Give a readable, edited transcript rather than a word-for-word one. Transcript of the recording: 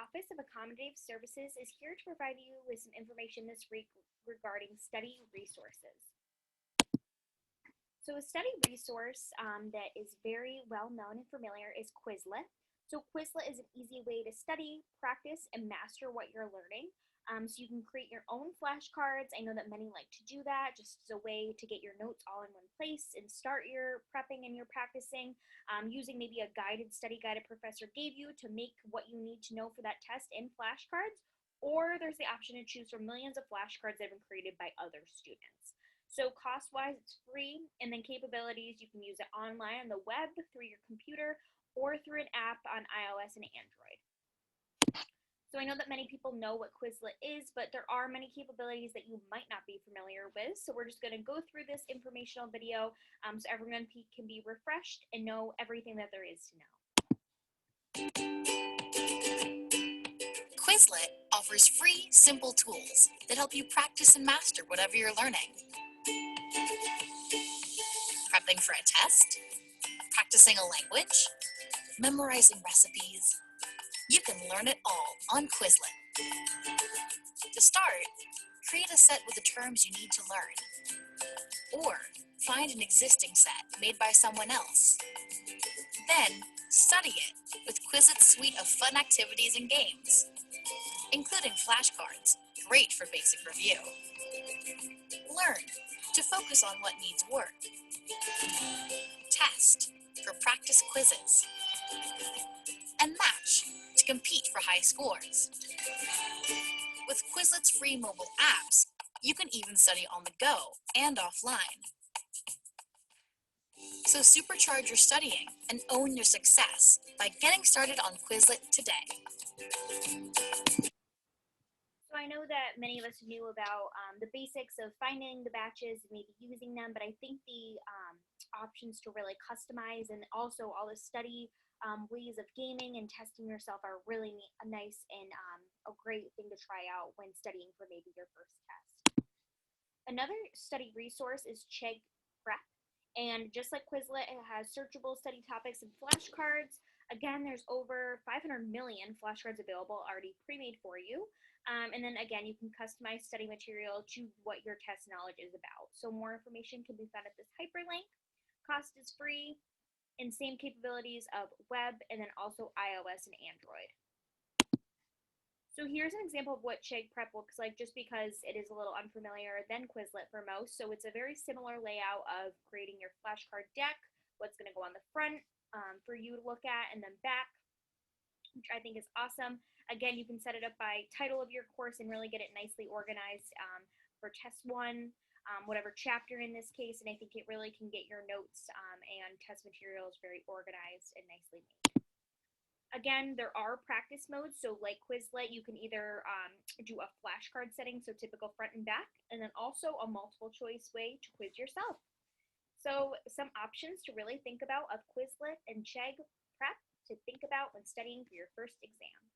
Office of Accommodative Services is here to provide you with some information this week regarding study resources. So a study resource that is very well known and familiar is Quizlet. So Quizlet is an easy way to study, practice, and master what you're learning. So you can create your own flashcards. I know that many like to do that just as a way to get your notes all in one place and start your prepping and your practicing using maybe a guided study guide a professor gave you to make what you need to know for that test in flashcards. Or there's the option to choose from millions of flashcards that have been created by other students. So cost-wise, it's free, and then capabilities, you can use it online on the web, through your computer, or through an app on iOS and Android. So I know that many people know what Quizlet is, but there are many capabilities that you might not be familiar with. So we're just going to go through this informational video so everyone can be refreshed and know everything that there is to know. Quizlet offers free, simple tools that help you practice and master whatever you're learning. Prepping for a test, practicing a language, memorizing recipes. You can learn it all on Quizlet. To start, create a set with the terms you need to learn, or find an existing set made by someone else. Then, study it with Quizlet's suite of fun activities and games, including flashcards, great for basic review. Learn to focus on what needs work. Test for practice quizzes. And match to compete for high scores. With Quizlet's free mobile apps, you can even study on the go and offline. So supercharge your studying and own your success by getting started on Quizlet today. So I know that many of us knew about the basics of finding the batches and maybe using them, but I think the options to really customize and also all the study ways of gaming and testing yourself are really nice and a great thing to try out when studying for maybe your first test. Another study resource is Chegg Prep. And just like Quizlet, it has searchable study topics and flashcards. Again, there's over 500 million flashcards available already pre-made for you. And then again, you can customize study material to what your test knowledge is about. So more information can be found at this hyperlink. Cost is free, and same capabilities of web and then also iOS and Android. So here's an example of what Chegg Prep looks like, just because it is a little unfamiliar than Quizlet for most. So it's a very similar layout of creating your flashcard deck, what's going to go on the front for you to look at, and then back, which I think is awesome. Again, you can set it up by title of your course and really get it nicely organized for test one, whatever chapter in this case, and I think it really can get your notes and test materials very organized and nicely made. Again, there are practice modes, so like Quizlet, you can either do a flashcard setting, so typical front and back, and then also a multiple choice way to quiz yourself. So some options to really think about of Quizlet and Chegg Prep to think about when studying for your first exam.